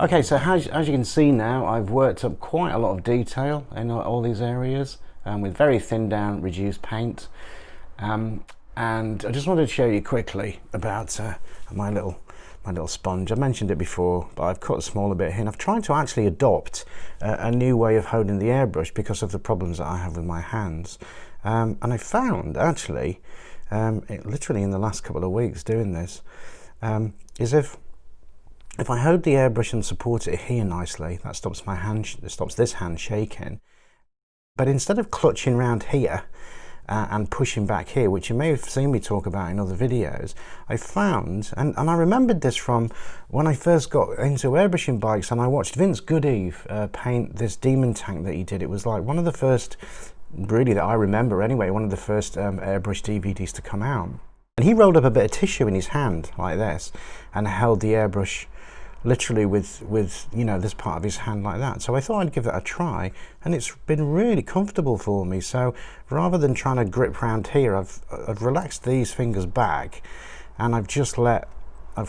Okay, so as you can see now, I've worked up quite a lot of detail in all these areas with very thin down reduced paint. And I just wanted to show you quickly about my little sponge. I mentioned it before, but I've cut a smaller bit here, and I've tried to actually adopt a new way of holding the airbrush because of the problems that I have with my hands. And I found actually, literally in the last couple of weeks doing this, is if I hold the airbrush and support it here nicely, that stops my hand, stops this hand shaking. But instead of clutching around here and pushing back here, which you may have seen me talk about in other videos, I found, and I remembered this from when I first got into airbrushing bikes, and I watched Vince Goodeve paint this demon tank that he did. It was like one of the first, really that I remember anyway, one of the first airbrush DVDs to come out. And he rolled up a bit of tissue in his hand like this and held the airbrush literally with you know, this part of his hand like that. So I thought I'd give that a try, and it's been really comfortable for me. So rather than trying to grip around here, I've relaxed these fingers back, and I've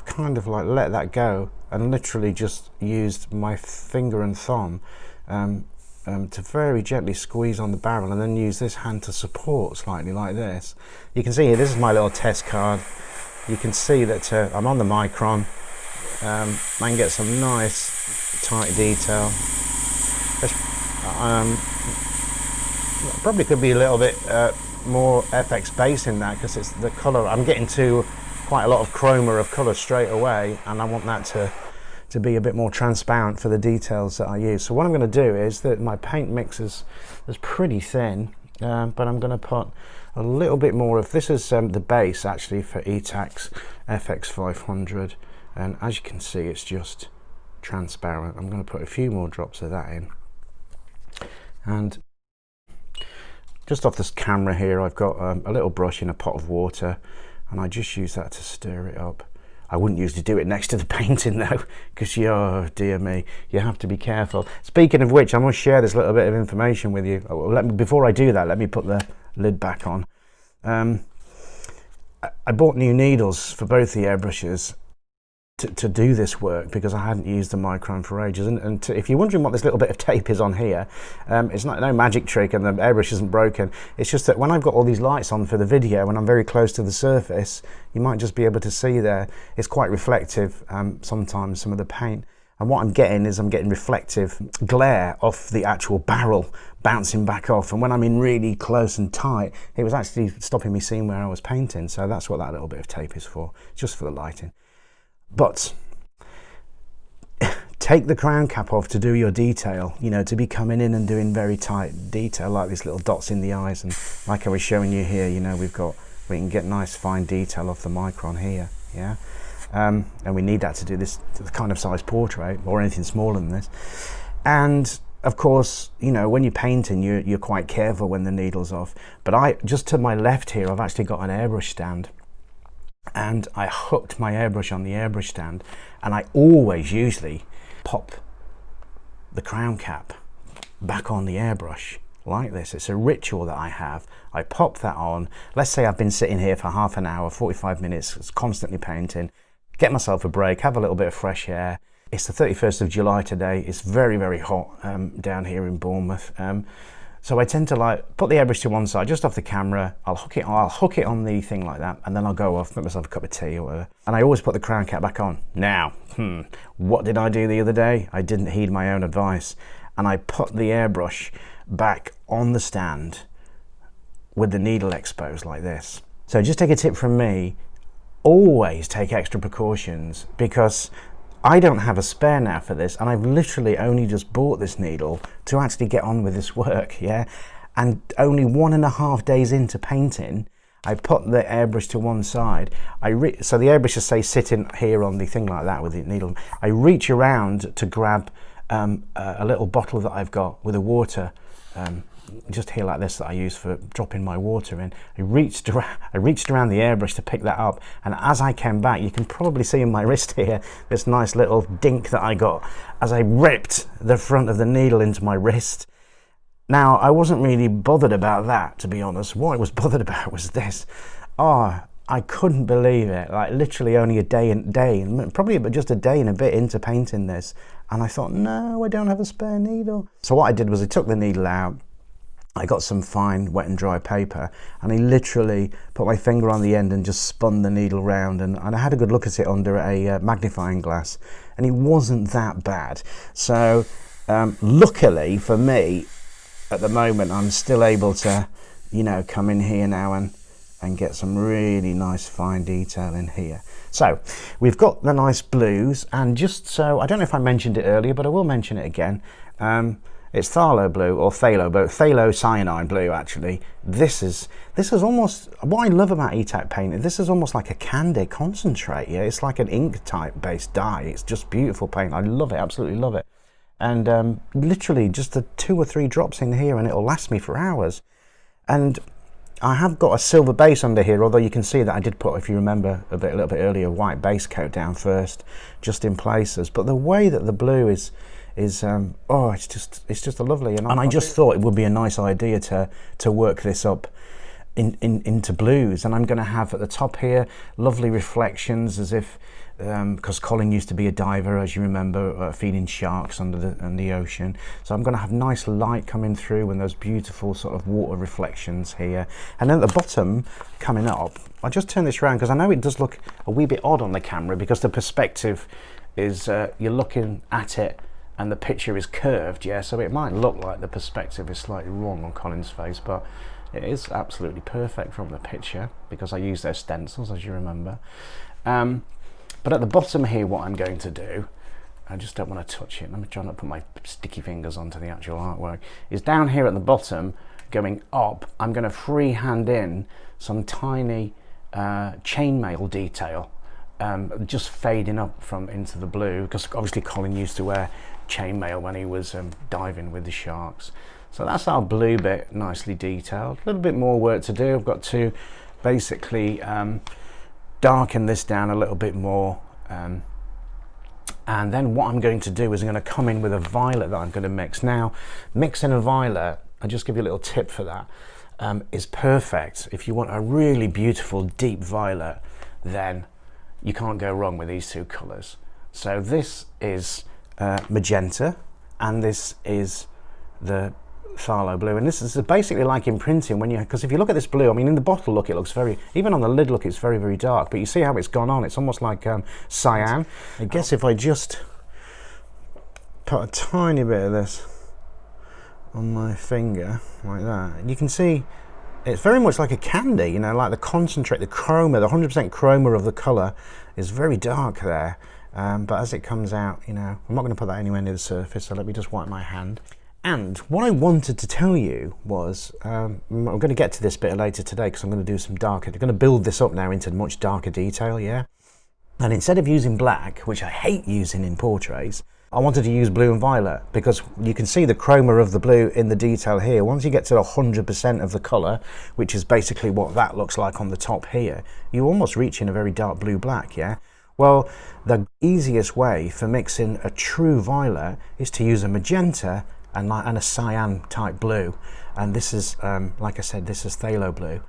kind of like let that go and literally just used my finger and thumb to very gently squeeze on the barrel, and then use this hand to support slightly like this. You can see here, this is my little test card. You can see that I'm on the micron. I can get some nice tight detail. Probably could be a little bit more FX base in that, because it's the colour. I'm getting to quite a lot of chroma of colour straight away, and I want that to be a bit more transparent for the details that I use. So what I'm going to do is that my paint mix is pretty thin, but I'm going to put a little bit more of this. Is the base actually for ETAX FX 500. And as you can see, it's just transparent. I'm going to put a few more drops of that in. And just off this camera here, I've got a little brush in a pot of water, and I just use that to stir it up. I wouldn't usually do it next to the painting though, because oh dear me, you have to be careful. Speaking of which, I must share this little bit of information with you. Before I do that, let me put the lid back on. I bought new needles for both the airbrushes to do this work, because I hadn't used the micron for ages. And if you're wondering what this little bit of tape is on here, it's no magic trick, and the airbrush isn't broken. It's just that when I've got all these lights on for the video, when I'm very close to the surface, you might just be able to see there, it's quite reflective sometimes, some of the paint. And what I'm getting is I'm getting reflective glare off the actual barrel bouncing back off. And when I'm in really close and tight, it was actually stopping me seeing where I was painting. So that's what that little bit of tape is for, just for the lighting. But take the crown cap off to do your detail, you know, to be coming in and doing very tight detail like these little dots in the eyes. And like I was showing you here, you know, we can get nice fine detail off the micron here, yeah. And we need that to do this the kind of size portrait, or anything smaller than this. And of course, you know, when you're painting, you're quite careful when the needle's off. But just to my left here, I've actually got an airbrush stand, and I hooked my airbrush on the airbrush stand, and I always usually pop the crown cap back on the airbrush like this. It's a ritual that I have. I pop that on. Let's say I've been sitting here for half an hour, 45 minutes, constantly painting, get myself a break, have a little bit of fresh air. It's the 31st of July today. It's very, very hot down here in Bournemouth. So I tend to like put the airbrush to one side, just off the camera. I'll hook it on the thing like that, and then I'll go off, make myself a cup of tea or whatever. And I always put the crown cap back on. Now, what did I do the other day? I didn't heed my own advice, and I put the airbrush back on the stand with the needle exposed like this. So just take a tip from me, always take extra precautions, because I don't have a spare now for this, and I've literally only just bought this needle to actually get on with this work, yeah? And only 1.5 days into painting, I put the airbrush to one side. So the airbrush is, say, sitting here on the thing like that with the needle. I reach around to grab a little bottle that I've got with a water, just here like this, that I use for dropping my water in. I reached around the airbrush to pick that up, and as I came back, you can probably see in my wrist here this nice little dink that I got as I ripped the front of the needle into my wrist. Now, I wasn't really bothered about that, to be honest. What I was bothered about was this. Oh, I couldn't believe it. Like literally only a day and probably just a day and a bit into painting this, And I thought, no, I don't have a spare needle. So what I did was I took the needle out, I got some fine wet and dry paper, and I literally put my finger on the end and just spun the needle round, and I had a good look at it under a magnifying glass, and it wasn't that bad. So luckily for me, at the moment, I'm still able to, you know, come in here now and get some really nice fine detail in here. So we've got the nice blues, and just so, I don't know if I mentioned it earlier, but I will mention it again. It's phthalo blue, or phthalo, but phthalo cyanide blue actually. This is almost, what I love about EFX paint, this is almost like a candy concentrate, yeah? It's like an ink type based dye. It's just beautiful paint. I love it, absolutely love it. And literally just the 2 or 3 drops in here and it'll last me for hours. And I have got a silver base under here, although you can see that I did put, if you remember a little bit earlier, a white base coat down first, just in places. But the way that the blue is oh, it's just lovely. And I just thought it would be a nice idea to work this up into blues. And I'm going to have at the top here lovely reflections, as if because Colin used to be a diver, as you remember, feeding sharks under the ocean. So I'm going to have nice light coming through and those beautiful sort of water reflections here. And then at the bottom, coming up, I'll just turn this around because I know it does look a wee bit odd on the camera because the perspective is you're looking at it and the picture is curved, yeah, so it might look like the perspective is slightly wrong on Colin's face, but it is absolutely perfect from the picture because I use those stencils, as you remember. But at the bottom here, what I'm going to do, I just don't want to touch it, let me try not to put my sticky fingers onto the actual artwork, is down here at the bottom, going up, I'm going to freehand in some tiny chainmail detail, just fading up from into the blue, because obviously Colin used to wear chainmail when he was diving with the sharks. So that's our blue bit, nicely detailed. A little bit more work to do. I've got to basically darken this down a little bit more, and then what I'm going to do is I'm going to come in with a violet that I'm going to mix. Now, mixing a violet, I'll just give you a little tip for that, is perfect. If you want a really beautiful deep violet, then you can't go wrong with these 2 colours. So this is magenta, and this is the phthalo blue, and this is basically like in printing, when you, because if you look at this blue, I mean in the bottle look it looks very, even on the lid look it's very, very dark, but you see how it's gone on, it's almost like cyan. I guess if I just put a tiny bit of this on my finger like that, you can see it's very much like a candy, you know, like the concentrate, the chroma, the 100% chroma of the colour is very dark there, but as it comes out, you know, I'm not going to put that anywhere near the surface, so let me just wipe my hand. And what I wanted to tell you was, I'm going to get to this bit later today because I'm going to do some darker, I'm going to build this up now into much darker detail, yeah? And instead of using black, which I hate using in portraits, I wanted to use blue and violet because you can see the chroma of the blue in the detail here. Once you get to 100% of the colour, which is basically what that looks like on the top here, you almost reach in a very dark blue-black, yeah? Well, the easiest way for mixing a true violet is to use a magenta and a cyan type blue, and this is like I said, this is phthalo blue,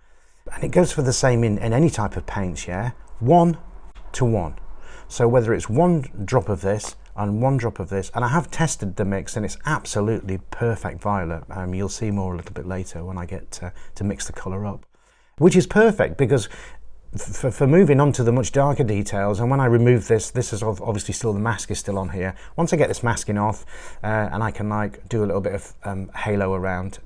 and it goes for the same in any type of paints, yeah, 1 to 1. So whether it's 1 drop of this and 1 drop of this, and I have tested the mix and it's absolutely perfect violet. You'll see more a little bit later when I get to mix the colour up, which is perfect because for moving on to the much darker details, and when I remove this is obviously still, the mask is still on here. Once I get this masking off, and I can like do a little bit of halo around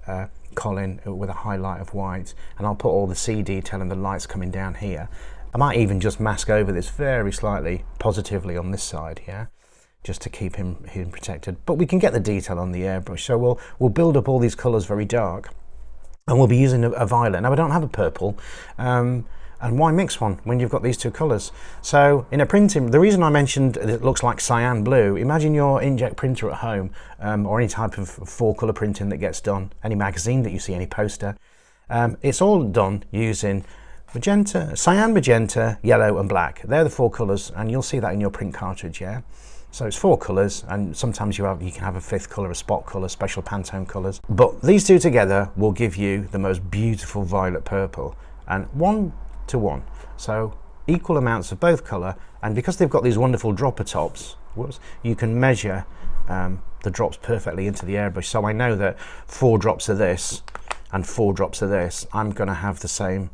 Colin with a highlight of white, and I'll put all the sea detail and the lights coming down here. I might even just mask over this very slightly positively on this side here, just to keep him protected. But we can get the detail on the airbrush, so we'll build up all these colours very dark, and we'll be using a violet. Now I don't have a purple. And why mix one when you've got these 2 colours? So in a printing, the reason I mentioned it looks like cyan blue, imagine your inkjet printer at home, or any type of 4-colour printing that gets done, any magazine that you see, any poster. It's all done using magenta, cyan, magenta, yellow and black. They're the 4 colours, and you'll see that in your print cartridge, yeah? So it's 4 colours, and sometimes you can have a 5th colour, a spot colour, special Pantone colours. But these 2 together will give you the most beautiful violet purple, and 1 to 1. So equal amounts of both colour, and because they've got these wonderful dropper tops, you can measure the drops perfectly into the airbrush. So I know that 4 drops of this and 4 drops of this, I'm going to have the same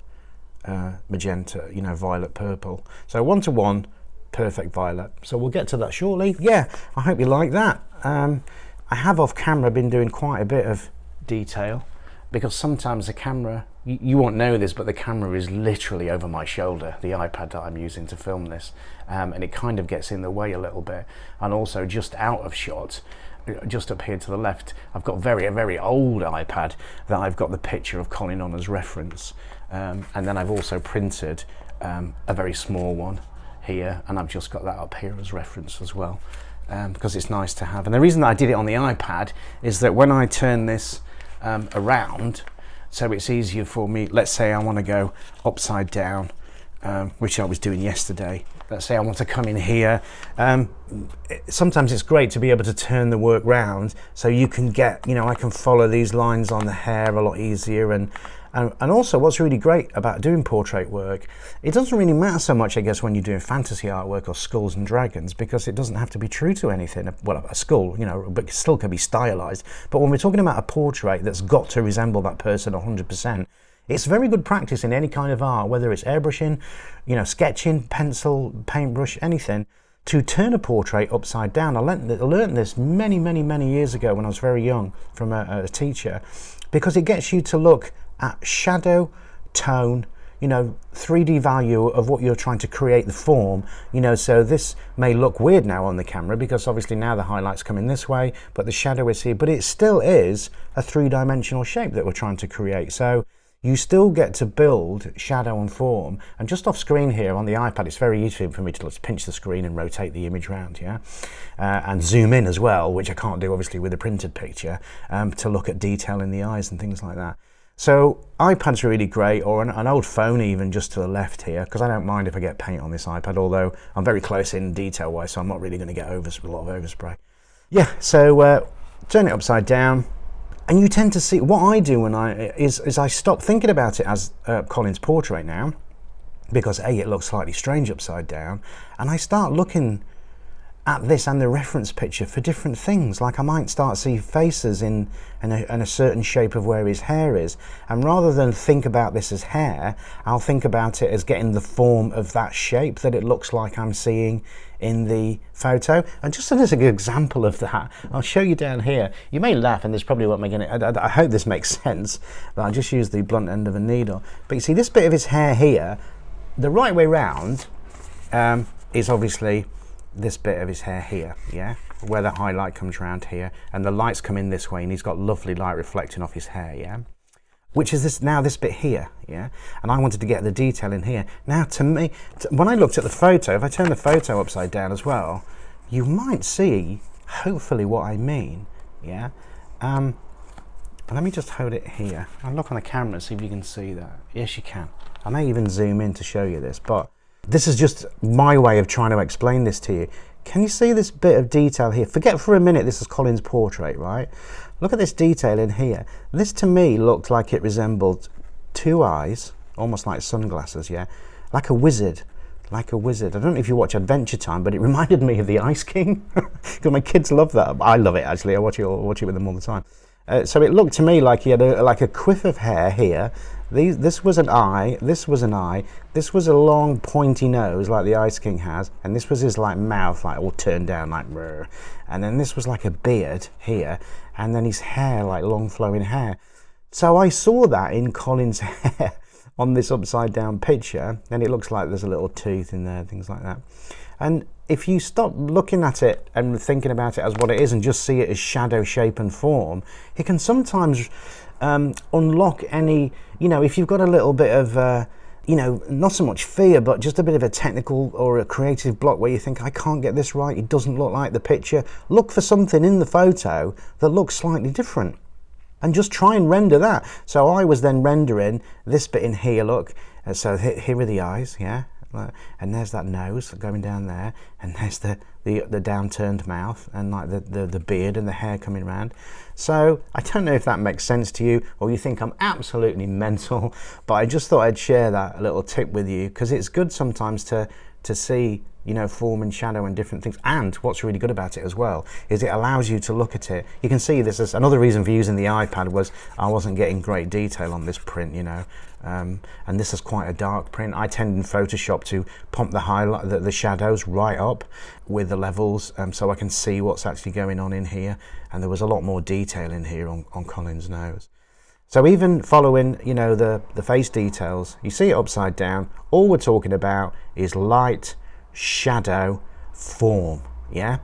magenta, you know, violet purple. So 1 to 1, perfect violet. So we'll get to that shortly. Yeah, I hope you like that. I have off camera been doing quite a bit of detail, because sometimes the camera, you won't know this, but the camera is literally over my shoulder, the iPad that I'm using to film this, and it kind of gets in the way a little bit. And also just out of shot, just up here to the left, I've got a very old iPad that I've got the picture of Colin on as reference, and then I've also printed a very small one here, and I've just got that up here as reference as well, because it's nice to have. And the reason that I did it on the iPad is that when I turn this around, so it's easier for me, let's say I want to go upside down, which I was doing yesterday. Let's say I want to come in here. Sometimes it's great to be able to turn the work round, so you can get, you know, I can follow these lines on the hair a lot easier. And also what's really great about doing portrait work, it doesn't really matter so much, I guess, when you're doing fantasy artwork or skulls and dragons, because it doesn't have to be true to anything. Well, a skull, you know, but it still can be stylized. But when we're talking about a portrait that's got to resemble that person 100%, it's very good practice in any kind of art, whether it's airbrushing, you know, sketching, pencil, paintbrush, anything, to turn a portrait upside down. I learned this many years ago when I was very young from a teacher, because it gets you to look at shadow, tone, you know, 3D value of what you're trying to create, the form, you know. So this may look weird now on the camera, because obviously now the highlights come in this way, but the shadow is here, but it still is a 3-dimensional shape that we're trying to create. So you still get to build shadow and form. And just off screen here on the iPad, it's very easy for me to pinch the screen and rotate the image around, yeah, and zoom in as well, which I can't do obviously with a printed picture, to look at detail in the eyes and things like that. So iPad's really great, or an old phone even just to the left here, because I don't mind if I get paint on this iPad, although I'm very close in detail wise, so I'm not really going to get a lot of overspray. Yeah, so turn it upside down. And you tend to see, what I do when is I stop thinking about it as Colin's portrait now, because A, it looks slightly strange upside down, and I start looking at this and the reference picture for different things. Like I might start to see faces in a certain shape of where his hair is, and rather than think about this as hair, I'll think about it as getting the form of that shape that it looks like I'm seeing in the photo. And just as an example of that, I'll show you down here. You may laugh, and this probably won't make any, I hope this makes sense, but I just use the blunt end of a needle. But you see this bit of his hair here, the right way round is obviously this bit of his hair here, yeah, where that highlight comes around here, and the lights come in this way, and he's got lovely light reflecting off his hair, yeah, which is this bit here, yeah. And I wanted to get the detail in here. Now to me, when I looked at the photo, if I turn the photo upside down as well, you might see hopefully what I mean, yeah. But let me just hold it here. I'll look on the camera and see if you can see that. Yes, you can. I may even zoom in to show you this, but this is just my way of trying to explain this to you. Can you see this bit of detail here? Forget for a minute this is Colin's portrait, right? Look at this detail in here. This to me looked like it resembled 2 eyes, almost like sunglasses, yeah? Like a wizard, like a wizard. I don't know if you watch Adventure Time, but it reminded me of the Ice King. Because my kids love that. I love it actually, I watch it with them all the time. So it looked to me like he had like a quiff of hair here. This was an eye, this was an eye, this was a long pointy nose like the Ice King has, and this was his like mouth like all turned down like brr. And then this was like a beard here, and then his hair like long flowing hair. So I saw that in Colin's hair on this upside down picture, and it looks like there's a little tooth in there, things like that. And if you stop looking at it and thinking about it as what it is and just see it as shadow, shape and form, it can sometimes unlock any, you know, if you've got a little bit of, you know, not so much fear, but just a bit of a technical or a creative block where you think, I can't get this right, it doesn't look like the picture. Look for something in the photo that looks slightly different and just try and render that. So I was then rendering this bit in here, look, so here are the eyes, yeah, and there's that nose going down there, and there's the downturned mouth, and like the beard and the hair coming around. So I don't know if that makes sense to you, or you think I'm absolutely mental, but I just thought I'd share that little tip with you, because it's good sometimes to see, you know, form and shadow and different things. And what's really good about it as well is it allows you to look at it. You can see this is another reason for using the iPad, was I wasn't getting great detail on this print, you know, and this is quite a dark print. I tend in Photoshop to pump the highlight, the shadows right up with the levels, so I can see what's actually going on in here. And there was a lot more detail in here on Colin's nose. So even following, you know, the face details, you see it upside down. All we're talking about is light, shadow, form, yeah?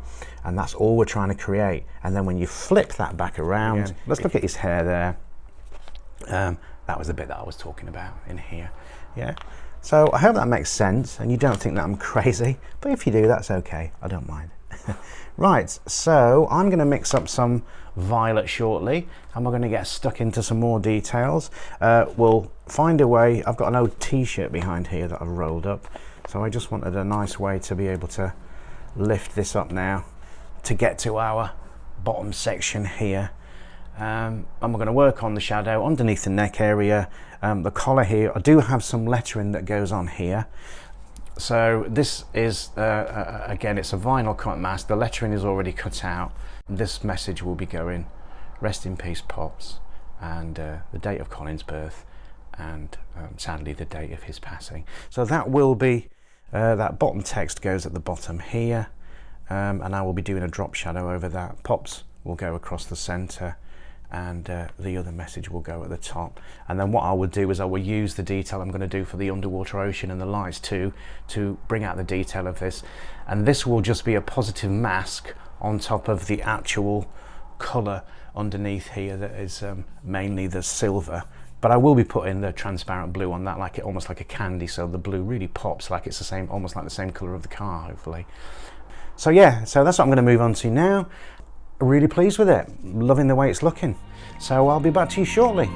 And that's all we're trying to create. And then when you flip that back around, let's look at his hair there. That was the bit that I was talking about in here, yeah? So I hope that makes sense and you don't think that I'm crazy, but if you do, that's okay, I don't mind. Right, so I'm gonna mix up some violet shortly, and we're gonna get stuck into some more details. We'll find a way. I've got an old t-shirt behind here that I've rolled up, so I just wanted a nice way to be able to lift this up now to get to our bottom section here. And we're going to work on the shadow underneath the neck area. The collar here, I do have some lettering that goes on here. So this is, again, it's a vinyl cut mask. The lettering is already cut out. This message will be going, rest in peace Pops, and the date of Colin's birth, and sadly the date of his passing. So that will be, that bottom text goes at the bottom here, and I will be doing a drop shadow over that. Pops will go across the center, and the other message will go at the top. And then what I will do is I will use the detail I'm going to do for the underwater ocean and the lights too, to bring out the detail of this. And this will just be a positive mask on top of the actual color underneath here that is mainly the silver. But I will be putting the transparent blue on that, like it almost like a candy, so the blue really pops like it's the same, almost like the same color of the car, hopefully. So yeah, so that's what I'm going to move on to now. Really pleased with it, loving the way it's looking. So I'll be back to you shortly.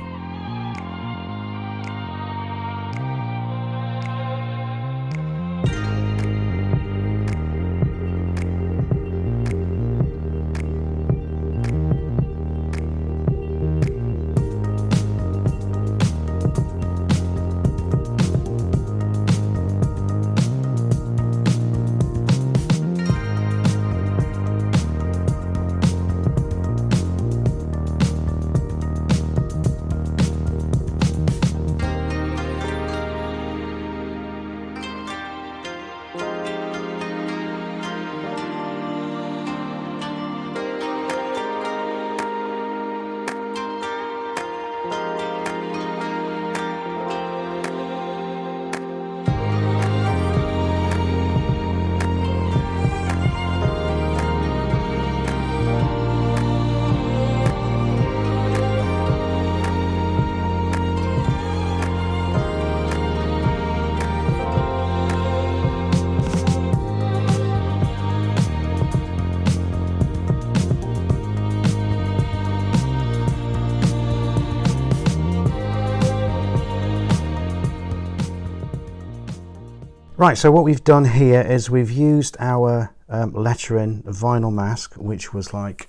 Right, so what we've done here is we've used our lettering vinyl mask, which was like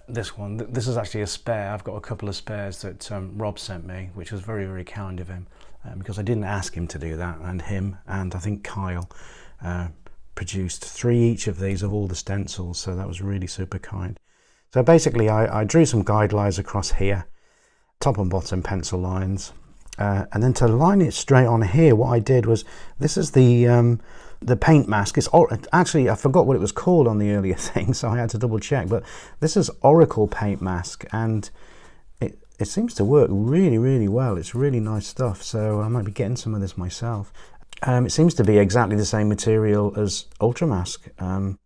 this one. This is actually a spare. I've got a couple of spares that Rob sent me, which was very, very kind of him, because I didn't ask him to do that, and him and I think Kyle produced 3 each of these of all the stencils, so that was really super kind. So basically I drew some guidelines across here, top and bottom pencil lines. And then to line it straight on here, what I did was, this is the paint mask. It's actually, I forgot what it was called on the earlier thing, so I had to double check, but this is Oracle paint mask, and it seems to work really, really well. It's really nice stuff, so I might be getting some of this myself. It seems to be exactly the same material as Ultramask,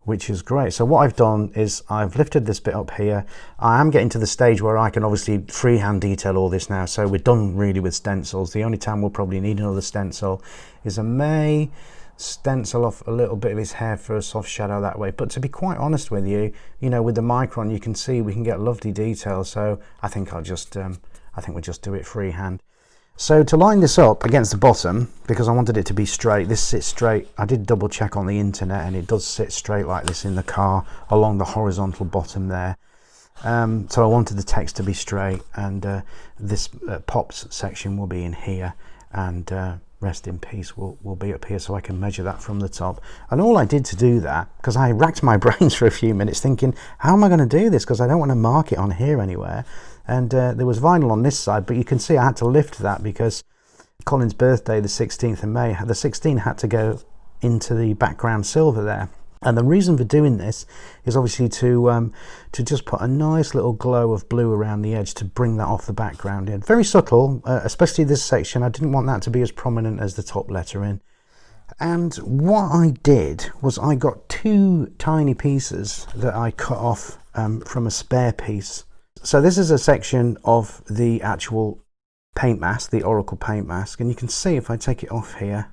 which is great. So what I've done is I've lifted this bit up here. I am getting to the stage where I can obviously freehand detail all this now, so we're done really with stencils. The only time we'll probably need another stencil is I may stencil off a little bit of his hair for a soft shadow that way, but to be quite honest with you, you know, with the micron you can see we can get lovely detail, so I think I'll just I think we'll just do it freehand. So to line this up against the bottom, because I wanted it to be straight, this sits straight. I did double check on the internet and it does sit straight like this in the car along the horizontal bottom there. So I wanted the text to be straight, and this pops section will be in here, and rest in peace will be up here, so I can measure that from the top. And all I did to do that, because I racked my brains for a few minutes thinking, how am I going to do this, because I don't want to mark it on here anywhere. And there was vinyl on this side, but you can see I had to lift that because Colin's birthday, the 16th of May, the 16 had to go into the background silver there. And the reason for doing this is obviously to just put a nice little glow of blue around the edge to bring that off the background in. Very subtle, especially this section. I didn't want that to be as prominent as the top lettering. And what I did was I got two tiny pieces that I cut off from a spare piece. So this is a section of the actual paint mask, the Oracle paint mask. And you can see if I take it off here,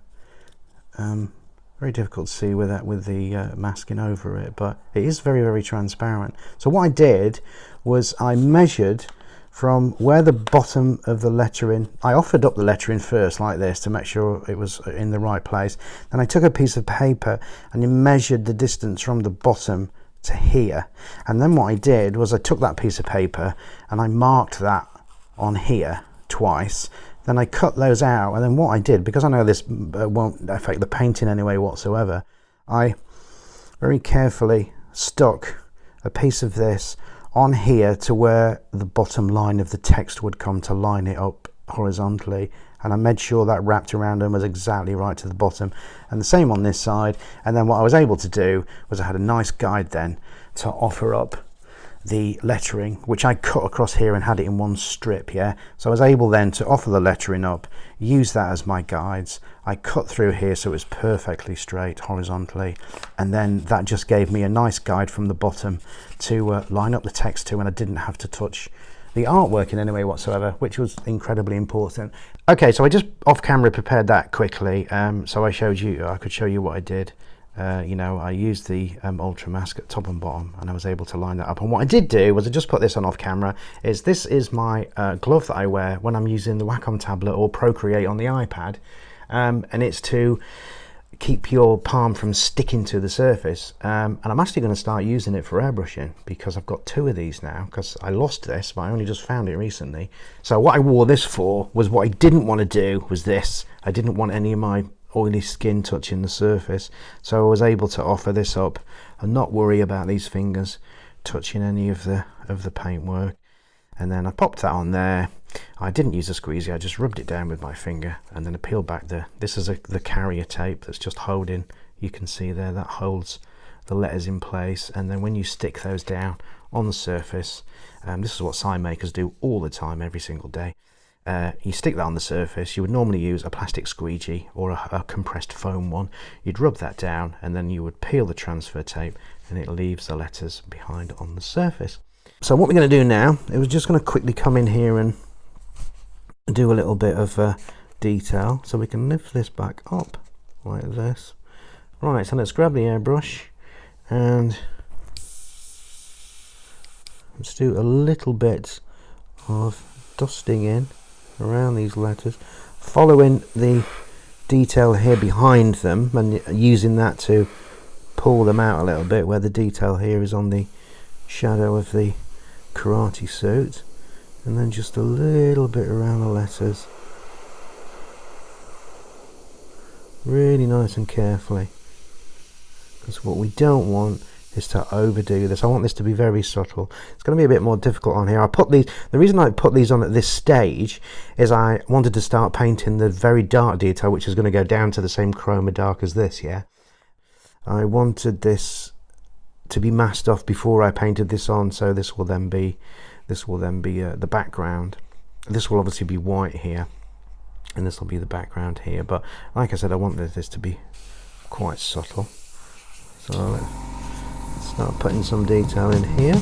very difficult to see with that, with the masking over it, but it is very, very transparent. So what I did was I measured from where the bottom of the lettering, I offered up the lettering first like this to make sure it was in the right place. Then I took a piece of paper and measured the distance from the bottom to here. And then what I did was I took that piece of paper and I marked that on here twice. Then I cut those out, and then what I did, because I know this won't affect the painting anyway whatsoever, I very carefully stuck a piece of this on here to where the bottom line of the text would come to line it up horizontally, and I made sure that wrapped around them was exactly right to the bottom, and the same on this side. And then what I was able to do was I had a nice guide then to offer up the lettering, which I cut across here and had it in one strip. Yeah, so I was able then to offer the lettering up, use that as my guides. I cut through here so it was perfectly straight horizontally, and then that just gave me a nice guide from the bottom to line up the text to, and I didn't have to touch the artwork in any way whatsoever, which was incredibly important. Okay, so I just off camera prepared that quickly, so I could show you what I did. You know, I used the Ultra Mask at top and bottom, and I was able to line that up. And what I did do was I just put this on off camera. This is my glove that I wear when I'm using the Wacom tablet or Procreate on the iPad, and it's to keep your palm from sticking to the surface. And I'm actually going to start using it for airbrushing, because I've got two of these now, because I lost this, but I only just found it recently. So what I wore this for was, what I didn't want to do was this. I didn't want any of my oily skin touching the surface, so I was able to offer this up and not worry about these fingers touching any of the paintwork. And then I popped that on there. I didn't use a squeegee, I just rubbed it down with my finger, and then I peeled back this is the carrier tape that's just holding, you can see there, that holds the letters in place. And then when you stick those down on the surface, this is what sign makers do all the time, every single day. You stick that on the surface. You would normally use a plastic squeegee or a compressed foam one. You'd rub that down, and then you would peel the transfer tape, and it leaves the letters behind on the surface. So what we're going to do now, it was just going to quickly come in here and do a little bit of detail. So we can lift this back up like this. Right, so let's grab the airbrush and let's do a little bit of dusting in around these letters, following the detail here behind them and using that to pull them out a little bit, where the detail here is on the shadow of the karate suit, and then just a little bit around the letters, really nice and carefully, because what we don't want is to overdo this. I want this to be very subtle. It's going to be a bit more difficult on here. The reason I put these on at this stage is I wanted to start painting the very dark detail, which is going to go down to the same chroma dark as this. Yeah, I wanted this to be masked off before I painted this on, so this will then be the background. This will obviously be white here, and this will be the background here, but like I said, I wanted this to be quite subtle, so let's start putting some detail in here.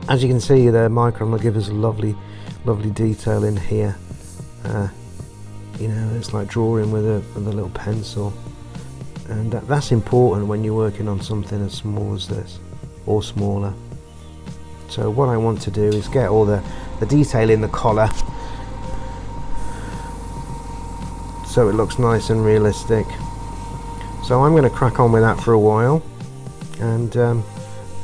As you can see, the micron will give us a lovely detail in here. You know, it's like drawing with a little pencil, and that's important when you're working on something as small as this, or smaller. So what I want to do is get all the detail in the collar, so it looks nice and realistic. So I'm going to crack on with that for a while, and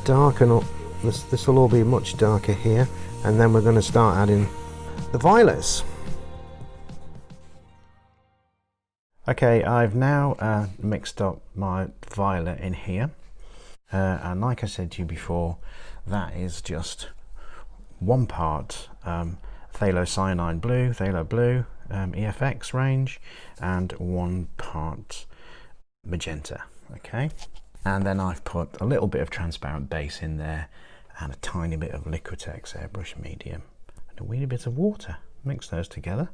darken up. This will all be much darker here, and then we're going to start adding the violets. Okay, I've now mixed up my violet in here, and like I said to you before, that is just 1 part Phthalocyanine blue, Phthalo blue, EFX range, and 1 part magenta. Okay, and then I've put a little bit of transparent base in there, and a tiny bit of Liquitex airbrush medium, and a wee bit of water. Mix those together,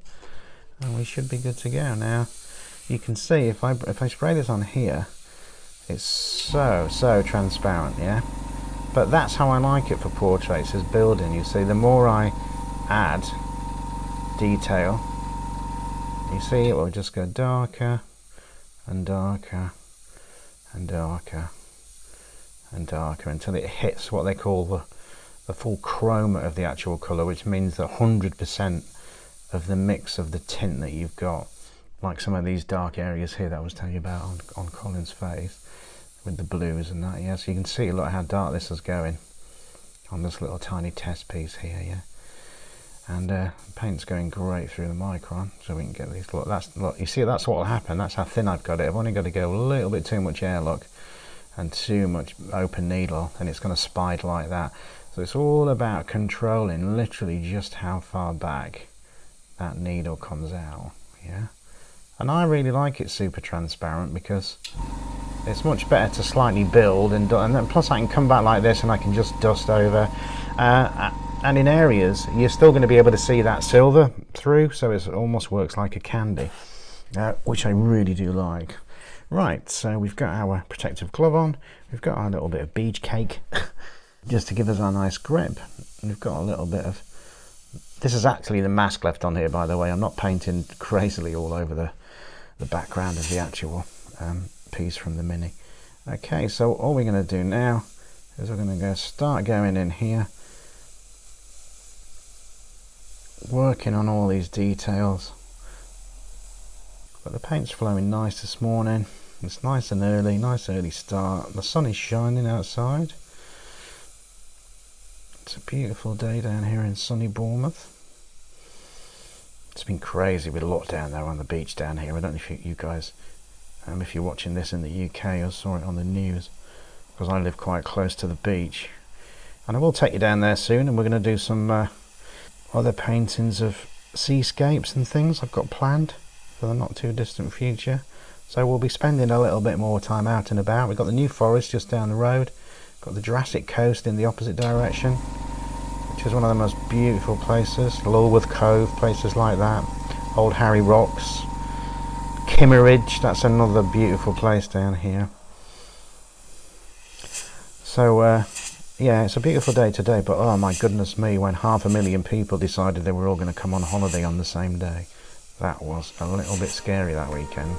and we should be good to go. Now, you can see if I spray this on here, it's so transparent, yeah. But that's how I like it for portraits, is building. You see, the more I add detail, you see it will just go darker and darker and darker and darker until it hits what they call the full chroma of the actual colour, which means that 100% of the mix of the tint that you've got, like some of these dark areas here that I was telling you about on Colin's face with the blues and that, yeah. So you can see, look how dark this is going on this little tiny test piece here, yeah. And paint's going great through the micron, so we can get these. Look, you see, that's what will happen. That's how thin I've got it. I've only got to go a little bit too much airlock and too much open needle, and it's going to spide like that. So it's all about controlling literally just how far back that needle comes out, yeah. And I really like it super transparent, because it's much better to slightly build and then plus I can come back like this and I can just dust over, and in areas you're still going to be able to see that silver through, so it almost works like a candy, which I really do like. Right, so we've got our protective glove on, we've got our little bit of beej cake just to give us our nice grip, and we've got a little bit of, this is actually the mask left on here, by the way. I'm not painting crazily all over the background of the actual piece from the Mini. Okay, so all we're going to do now is we're going to start going in here, working on all these details. But the paint's flowing nice this morning. It's nice early start. The sun is shining outside. It's a beautiful day down here in sunny Bournemouth. It's been crazy with lockdown there on the beach down here. I don't know if you guys, if you're watching this in the UK or saw it on the news, because I live quite close to the beach. And I will take you down there soon, and we're going to do some other paintings of seascapes and things I've got planned for the not too distant future. So we'll be spending a little bit more time out and about. We've got the New Forest just down the road, got the Jurassic Coast in the opposite direction, which is one of the most beautiful places. Lulworth Cove, places like that. Old Harry Rocks, Kimmeridge, that's another beautiful place down here. So yeah, it's a beautiful day today, but oh my goodness me, when 500,000 people decided they were all going to come on holiday on the same day. That was a little bit scary that weekend.